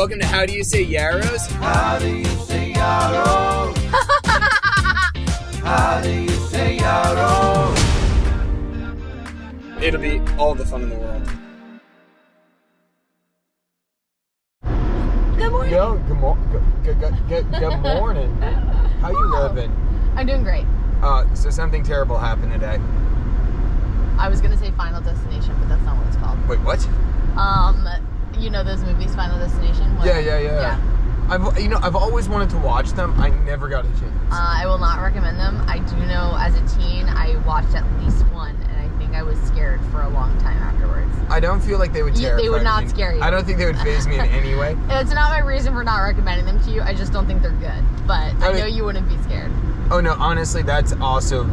welcome to How Do You Say Yarrows? How do you say yarrow? How do you say yarrow? It'll be all the fun in the world. Good morning. Yo, good morning. How you living? I'm doing great. So something terrible happened today. I was gonna say Final Destination, but that's not what it's called. Wait, what? You know those movies, Final Destination? Yeah. I've always wanted to watch them. I never got a chance. I will not recommend them. I do know as a teen, I watched at least one, and I think I was scared for a long time afterwards. I don't feel like they would terrify me. They would not scare you. I don't think they would faze me in any way. It's not my reason for not recommending them to you. I just don't think they're good. But I know you wouldn't be scared. Oh no, honestly, that's also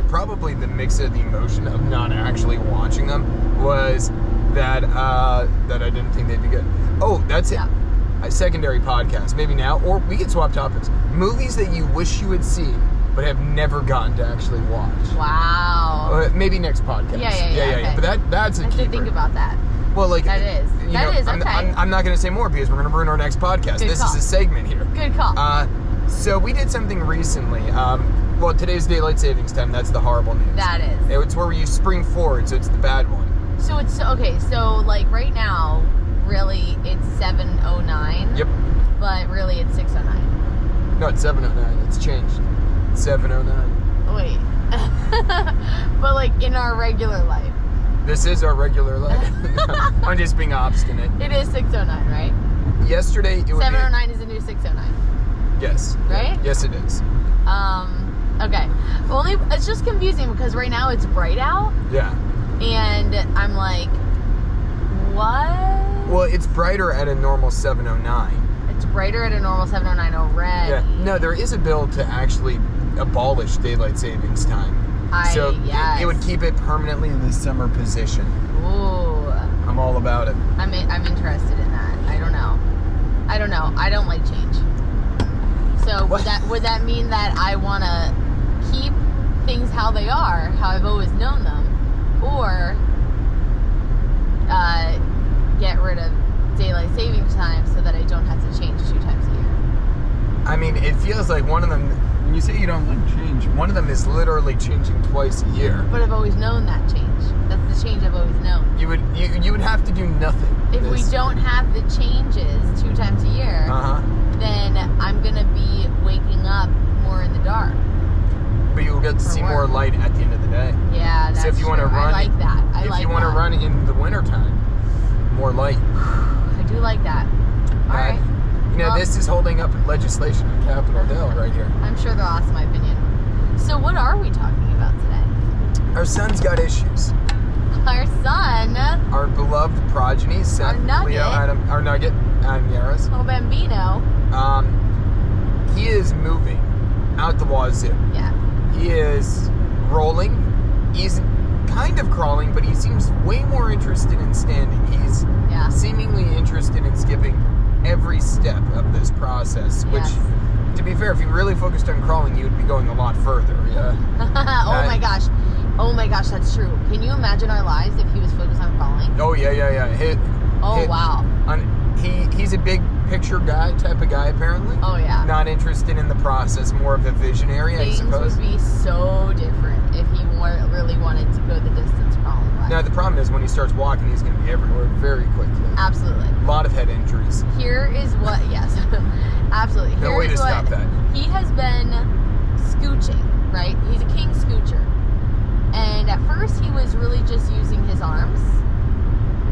probably the mix of the emotion of not actually watching them was that I didn't think they'd be good. Oh, that's it. A secondary podcast, maybe now, or we could swap topics. Movies that you wish you had seen but have never gotten to actually watch. Wow. Maybe next podcast. Yeah. Okay. But that's a I should think about that. Well, like that is okay. I'm not going to say more because we're going to ruin our next podcast. Good this call. is a segment here. Good call. So we did something recently. Well, today's daylight savings time. That's the horrible news. That is. It's where you spring forward, so it's the bad one. So it's okay. So like right now, really it's 7:09. Yep. But really it's 6:09. No, it's 7:09. It's changed. It's 7:09. Wait. But like in our regular life. This is our regular life. I'm just being obstinate. It is 6:09, right? Yesterday it was 7:09 is a new 6:09. Yes. Right? Yes, it is. Okay. Only it's just confusing because right now it's bright out. Yeah. And I'm like, what? Well, it's brighter at a normal 7:09. It's brighter at a normal 7:09 already. Yeah. No, there is a bill to actually abolish daylight savings time. Yes. It would keep it permanently in the summer position. Ooh. I'm all about it. I'm interested in that. I don't know. I don't like change. So would that mean that I want to keep things how they are, how I've always known them, or get rid of daylight savings time so that I don't have to change 2 times a year? I mean, it feels like one of them, when you say you don't like change, one of them is literally changing twice a year. But I've always known that change. That's the change I've always known. You would have to do nothing. If we don't have the changes 2 times a year, then I'm going to be waking up more in the dark. But you'll get to see more light at the end of the day. Yeah, that's so if you want to run, I like that. If you want to run in the wintertime, more light. I do like that. All right. This is holding up legislation on Capitol Hill right here. I'm sure they'll ask my opinion. So what are we talking about today? Our son's got issues. Our son. Our beloved progeny, Seth, Leo, our Nugget, Adam Yarrows. Oh, Bambino. He is moving out the wazoo. Yeah. He is rolling. He's kind of crawling, but he seems way more interested in standing. He's seemingly interested in skipping every step of this process, which, to be fair, if you really focused on crawling, you would be going a lot further. Yeah. Oh my gosh, that's true. Can you imagine our lives if he was focused on crawling? Oh yeah. Wow. He's a big picture guy, type of guy, apparently. Oh yeah. Not interested in the process, more of a visionary, I suppose. Things would be so different if he really wanted to go the distance crawling. Now the problem is when he starts walking, he's going to be everywhere very quickly. Absolutely. A lot of head injuries. Here is what, absolutely. No way to stop that. He has been scooching, right? He's a king scoocher. And at first he was really just using his arms.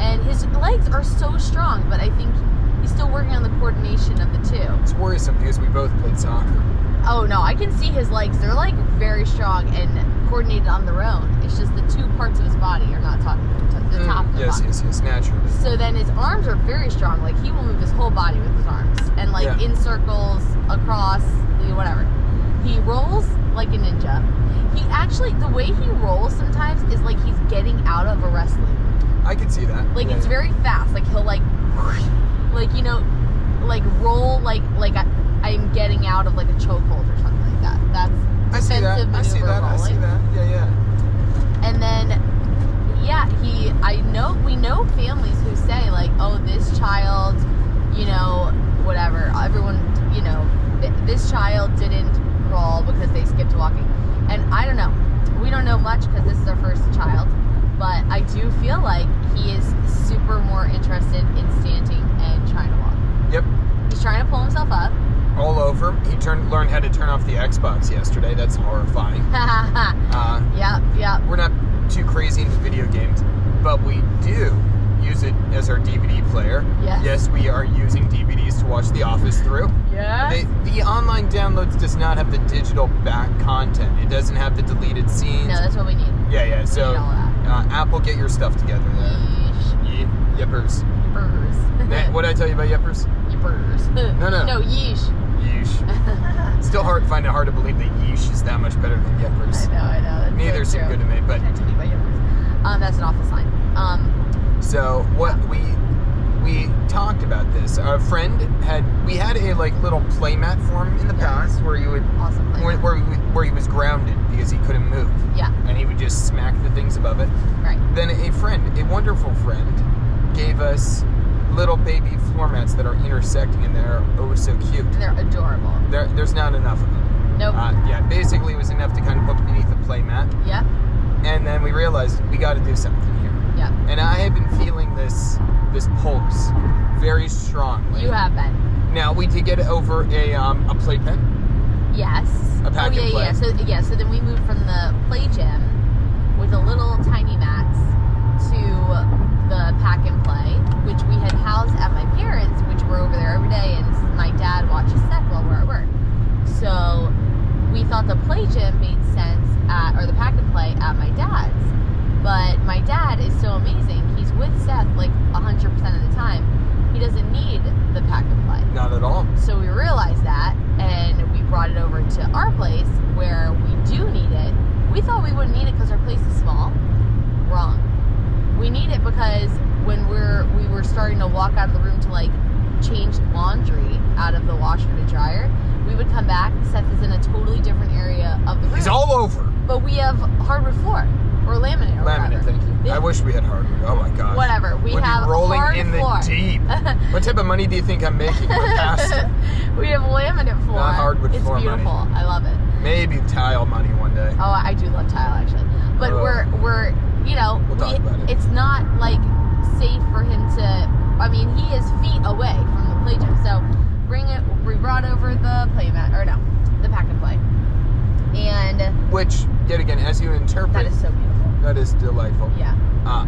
And his legs are so strong, but I think he's still working on the coordination of the two. It's worrisome because we both played soccer. Oh no, I can see his legs. They're like very strong and coordinated on their own. It's just the 2 parts of his body are not talking to the top of the body. Yes, naturally. So then his arms are very strong. Like he will move his whole body with his arms. And like in circles, across, whatever. He rolls like a ninja. He actually, the way he rolls sometimes is like he's getting out of a wrestling. I can see that. Like it's very fast. Like he'll like roll like I'm getting out of like a chokehold or something like that. That's defensive maneuver rolling. I see that. Yeah. And then we know families who say like, oh, this child you know, whatever. Everyone, you know, this child didn't crawl because they skipped walking. And I don't know. We don't know much because this is our first child. But I do feel like he is super more interested in standing and trying to walk. Yep. He's trying to pull himself up. All over. He learned how to turn off the Xbox yesterday. That's horrifying. Yeah. We're not too crazy into video games, but we do use it as our DVD player. Yes. Yes, we are using DVDs to watch The Office through. Yeah. The online downloads does not have the digital back content. It doesn't have the deleted scenes. No, that's what we need. Yeah. So, need all that. Apple, get your stuff together there. Yeesh. Yippers. Yippers. What did I tell you about yippers? Yippers. No. No, yeesh. Yeesh. Still find it hard to believe that yeesh is that much better than yippers. I know. That's Neither so seem true. good to me, but Can't tell you about yippers. That's an office line. so what we talked about this. A friend had a like little playmat for him in the past where you would Awesome playmat. where he was grounded because he couldn't move. Yeah. And he would just smack the things above it. Right. Then a wonderful friend, gave us little baby floor mats that are intersecting and they're oh so cute. And they're adorable. There's not enough of them. Nope. Yeah, basically it was enough to kind of put beneath the playmat. Yep. And then we realized we got to do something here. Yep. And I have been feeling this pulse very strongly. You have been. Now we did get over a playpen. Yes. A pack and play. Yeah. So then we moved from the play gym with the little tiny mats to the pack and play, which we had housed at my parents', which were over there every day, and my dad watches Seth while we're at work. So we thought the play gym made sense or the pack and play at my dad's. But my dad is so amazing. He's with Seth like 100% of the time. He doesn't need the pack and play. Not at all. So we realized that, and we brought it over to our place where we do need it. We thought we wouldn't need it because our place is small. Wrong. We need it because when we were starting to walk out of the room to like change laundry out of the washer to dryer, we would come back. Seth is in a totally different area of the room. He's all over. But we have hardwood floor or laminate or Laminate, whatever. thank you. I wish we had hardwood. Oh my gosh. Whatever. We We'd have be rolling hard in floor. the deep. What type of money do you think I'm making? We're past it. We have laminate floor. Not hardwood it's floor money. beautiful. I love it. Maybe tile money one day. Oh, I do love tile actually. But we're you know, We'll talk about it. It's not like safe for him to. I mean, he is feet away from the play gym. So we brought over the the pack and play. And Which, yet again, as you interpret, that is so beautiful. that is delightful. Yeah.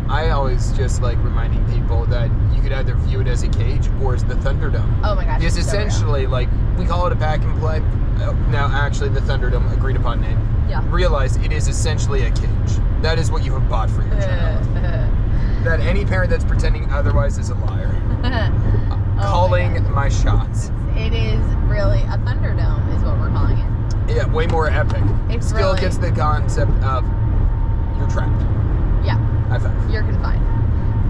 I always just like reminding people that you could either view it as a cage or as the Thunderdome. Oh my gosh. Because it's so real. essentially, like, we call it a pack and play. Now, actually, the Thunderdome, agreed upon name. Yeah. Realize it is essentially a cage. That is what you have bought for your child. That any parent that's pretending otherwise is a liar. Calling my shots. It is really a Thunderdome is what we're calling it. Yeah, way more epic. It's Still really- gets the concept of you're trapped. Yeah. High five. You're confined.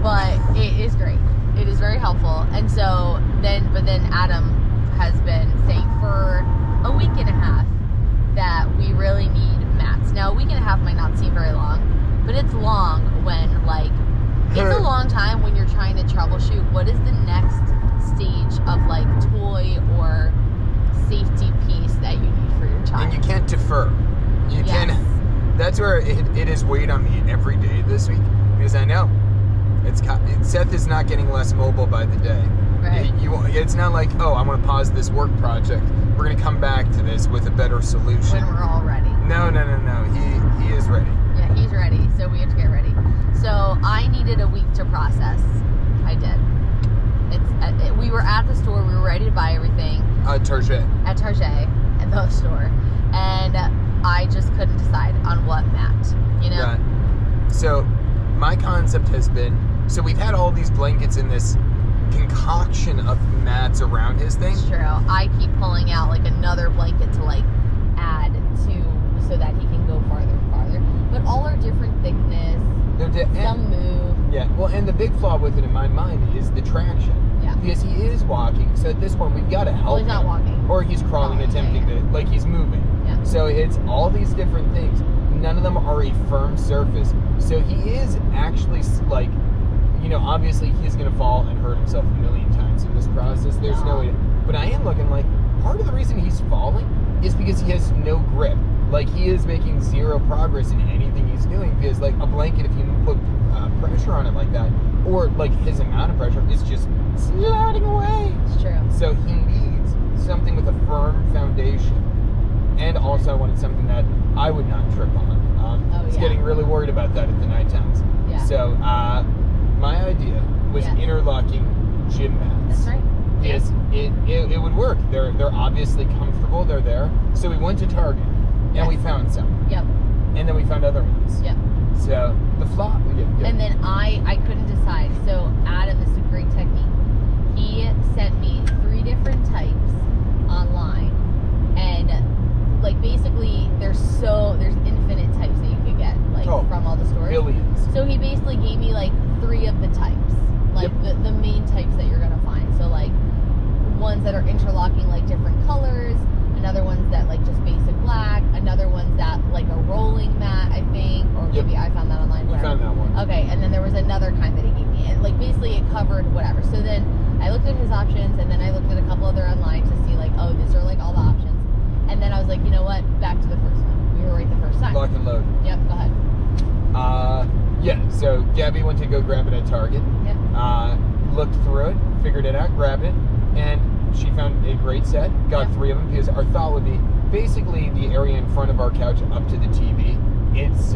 But it is great. It is very helpful. And so then Adam has been saying for a week and a half that we really need mats. Now, a week and a half might not seem very long, but it's long when, like, it's a long time when you're trying to troubleshoot what is the next stage of, like, toy or safety piece that you need for your child. And you can't defer. You Yes. can. That's where it is weighed on me every day this week because I know Seth is not getting less mobile by the day. Right. It's not like, oh, I want to pause this work project. We're going to come back to this with a better solution. When we're all ready. No. He is ready. Yeah, he's ready, so we have to get ready. So I needed a week to process. I did. We were at the store. We were ready to buy everything. Target. At Target, at the store. And I just couldn't decide on what mat, you know? Yeah. So my concept has been, so we've had all these blankets in this concoction of mats around his thing. It's true. I keep pulling out like another blanket to like add to so that he can go farther and farther. But all are different thickness. Some move. Yeah, well, and the big flaw with it in my mind is the traction. Yeah. Because he is walking, so at this point we've got to help Well, he's not him. walking. Or he's crawling, attempting to, like he's moving. Yeah. So it's all these different things. None of them are a firm surface. So he is actually, like, you know, obviously he's going to fall and hurt himself a million times chance in this process. There's no way. But I am looking like part of the reason he's falling is because he has no grip. Like he is making zero progress in anything he's doing because like a blanket, if you put pressure on it like that, or like his amount of pressure, is just sliding away. It's true. So he needs something with a firm foundation. And also I wanted something that I would not trip on. I was getting really worried about that at the night times. Yeah. So my idea was interlocking gym mats. That's right. Yes, it would work. They're obviously comfortable. They're there. So we went to Target and we found some. Yep. And then we found other ones. Yep. So the flop. And then I couldn't decide. So Adam, this is a great technique. He sent me 3 different types online, and like basically there's infinite types that you could get like from all the stores. Billions. So he basically gave me like 3 of the types, like the main types that you're gonna find. So like ones that are interlocking like different colors, another one's that like just basic black, another one's that like a rolling mat, I think, or maybe I found that online. You found that one. Okay, and then there was another kind that he gave me, and like basically it covered whatever. So then I looked at his options, and then I looked at a couple other online to see like, oh, these are like all the options. And then I was like, you know what? Back to the first one. We were right the first time. Lock and load. Yep, go ahead. Yeah, so Gabby went to go grab it at Target. Yep. Looked through it, figured it out, grabbed it, and she found a great set. Got 3 of them because our thought would be basically the area in front of our couch up to the TV. It's,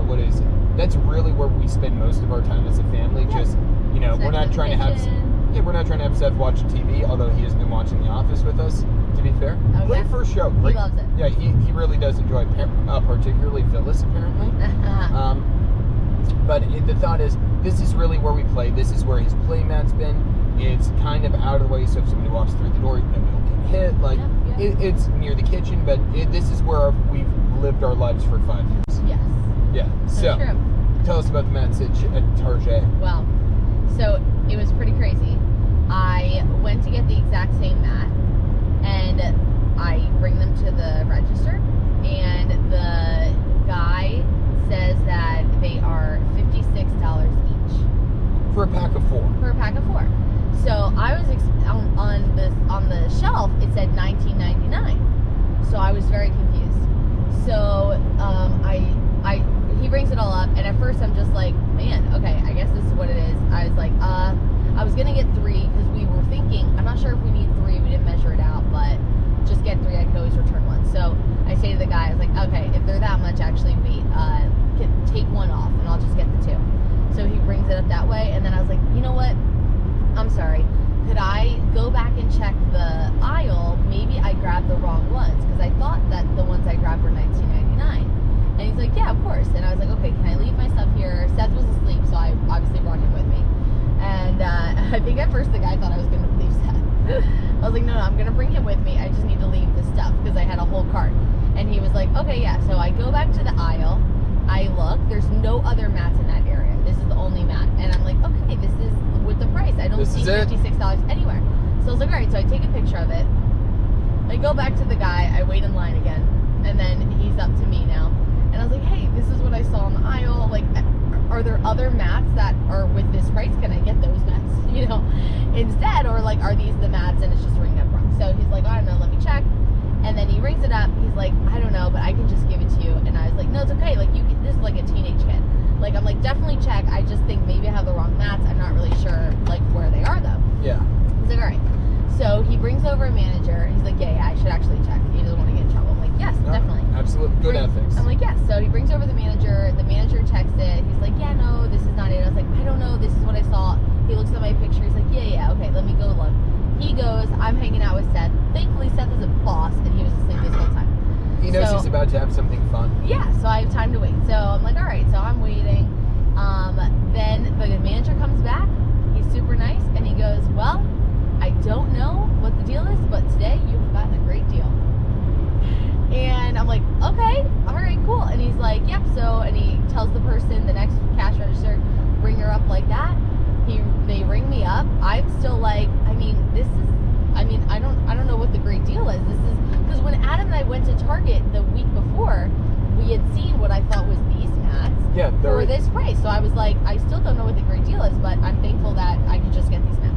what is it? That's really where we spend most of our time as a family. Yep. Just, you know, we're not trying to have... we're not trying to have Seth watch TV, although he has been watching The Office with us, to be fair. Oh, Great first show. He loves it. Yeah, he really does enjoy it, particularly Phyllis, apparently. But the thought is, this is really where we play. This is where his play mat's been. It's kind of out of the way, so if somebody walks through the door, nobody will get hit. Like, it's near the kitchen, but this is where we've lived our lives for 5 years. Yes. Yeah, so true. Tell us about the mats at Target. Well, so it was pretty crazy. I went to get the exact same mat, and I bring them to the register, and the guy says that they are $56 each. For a pack of 4. For a pack of 4. So I was on the shelf. It said $19.99. So I was very confused. So he brings it all up, and at first I'm just like, man, okay, I guess this is what it is. I was like, I was gonna get 3 because we were thinking, I'm not sure if we need 3. We didn't measure it out, but just get 3. I could always return 1. So I say to the guy, I was like, okay, if they're that much, actually, wait, take 1 off, and I'll just get the 2. So he brings it up that way, and then I was like, you know what? I'm sorry. Could I go back and check the aisle? Maybe I grabbed the wrong ones because I thought that the ones I grabbed were $19.99. And he's like, yeah, of course. And I was like, okay, can I leave my stuff here? Seth was asleep, so I obviously brought him with me. And I think at first the guy thought I was going to leave Seth. I was like, no, I'm going to bring him with me. I just need to leave the stuff because I had a whole cart. And he was like, okay, yeah. So I go back to the aisle. I look. There's no other mats in that area. This is the only mat. And I'm like, okay, this is with the price. I don't see $56 anywhere. So I was like, all right. So I take a picture of it. I go back to the guy. I wait in line again. And then he's up to me now. And I was like, hey, this is what I saw in the aisle. Like, are there other mats that are with this price? Can I get those mats, you know, instead? Or like, are these the mats and it's just ringing up wrong? So he's like, I don't know, let me check. And then he rings it up. He's like, I don't know, but I can just give it to you. And I was like, no, it's okay. Like, this is like a teenage kid. Like, I'm like, definitely check. I just think maybe I have the wrong mats. I'm not really sure, like, where they are, though. Yeah. He's like, all right. So he brings over a manager. He's like, yeah, I should actually check. He doesn't want to get in trouble. I'm like, yes, definitely. Absolutely. Good ethics. I'm like, yes. So he brings over the manager. The manager checks it. He's like, yeah, no, this is not it. I was like, I don't know. This is what I saw. He looks at my picture. He's like, yeah, okay, let me go look. He goes, I'm hanging out with Seth. Thankfully, Seth is a boss, and he was asleep this whole time. He knows he's about to have something fun. Yeah, so I have time to wait. So I'm like, all right, so I'm waiting. Then the manager comes back. He's super nice, and he goes, well, I don't know what the deal is, but today you have gotten a great deal. And I'm like, okay, all right, cool. And he's like, yep, so, and he tells the person, the next cash register, ring her up like that. They ring me up. I'm still like, I don't know what the great deal is. This is, because when Adam and I went to Target the week before, we had seen what I thought was these mats for this price. So I was like, I still don't know what the great deal is, but I'm thankful that I could just get these mats.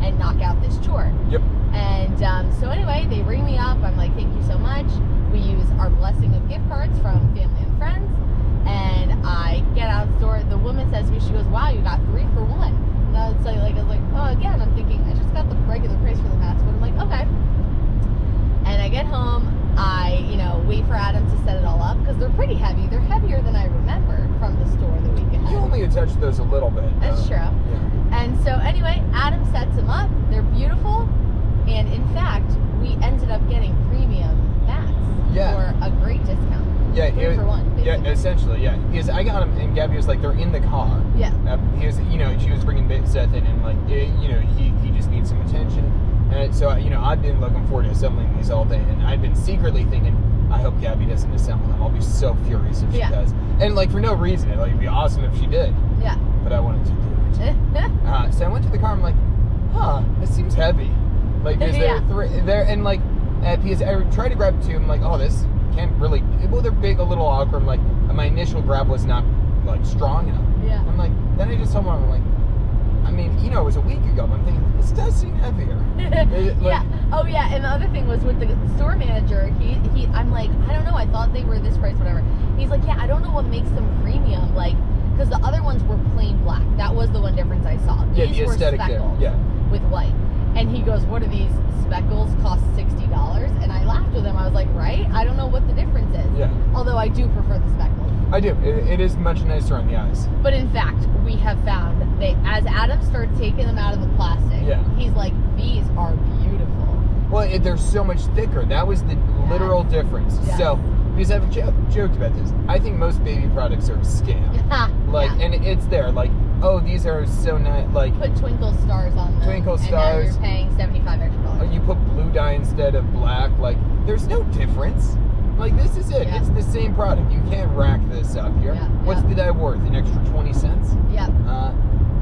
and knock out this chore. Yep. And so anyway, they ring me up. I'm like, thank you so much. We use our blessing of gift cards from family and friends. And I get out of the store. The woman says to me, she goes, wow, you got 3 for 1. And I was like, oh, again, I'm thinking, I just got the regular price for the mats. But I'm like, okay. And I get home. I, wait for Adam to set it all up because they're pretty heavy. They're heavier than I remember from the store the week ahead. You only touched those a little bit. That's true. Yeah. And so anyway, Adam sets them up. They're beautiful. And in fact, we ended up getting premium mats for a great discount. Yeah, 3 for 1, basically. Yeah, essentially, yeah. Because I got them, and Gabby was like, they're in the car. Yeah. He was, she was bringing Seth in, and like, he just needs some attention. And so, I've been looking forward to assembling these all day, and I've been secretly thinking, I hope Gabby doesn't assemble them. I'll be so furious if she does. And like, for no reason. Like, it'd be awesome if she did. Yeah. But I wanted to do it. So I went to the car, I'm like, this seems heavy. Like, because they're, and like, because I tried to grab 2, I'm like, oh, this can't really, well, they're big, a little awkward. I'm like, my initial grab was not, like, strong enough. Yeah. I'm like, then I just told him, I'm like, I mean, it was a week ago, but I'm thinking, this does seem heavier. Yeah. Oh, yeah, and the other thing was with the store manager, I'm like, I don't know, I thought they were this price, whatever. He's like, yeah, I don't know what makes them premium, like, because the other ones were plain black. That was the one difference I saw. Yeah, These the were aesthetic speckles there, yeah. with white. And he goes, what are these? Speckles cost $60. And I laughed with him. I was like, right? I don't know what the difference is. Yeah. Although I do prefer the speckles. I do. It is much nicer on the eyes. But in fact, we have found as Adam starts taking them out of the plastic, he's like, these are beautiful. Well, they're so much thicker. That was the literal difference. Yes. So, because I've joked about this, I think most baby products are a scam. And it's there. Like, oh, these are so nice. Like, put twinkle stars on them. Twinkle and stars. now you're paying $75 extra. You put blue dye instead of black. Like, there's no difference. Like, this is it. Yeah. It's the same product. You can't rack this up here. Yeah. What's the dye worth? An extra 20 cents? Yeah.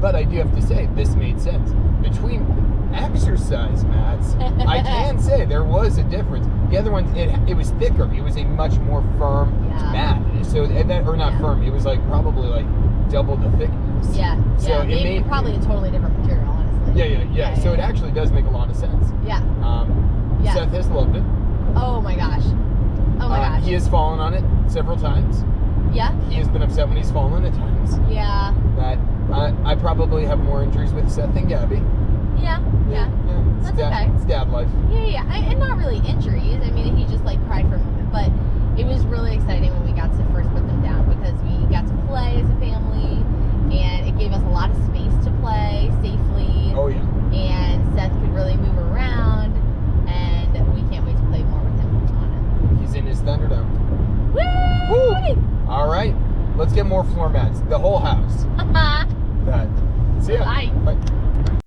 But I do have to say, this made sense. Between exercise mats, I can say there was a difference. The other one, it was thicker. It was a much more firm mat. So, firm. It was like probably like double the thickness. Yeah. So yeah. it made probably a totally different material, honestly. Yeah. So it actually does make a lot of sense. Yeah. Seth has loved it. Oh my gosh. He has fallen on it several times. Yeah. He has been upset when he's fallen at times. Yeah. That I probably have more injuries with Seth than Gabby. Yeah. That's okay. It's dad life. Yeah. And not really injuries. I mean, he just like cried for a moment, but it was really exciting when we got to first put them down because we got to play as a family, and it gave us a lot of space to play safely. Oh yeah. And Seth could really move around, and we can't wait to play more with him on it. He's in his Thunderdome. Woo! All right, let's get more floor mats. The whole house. See ya. Bye. Bye.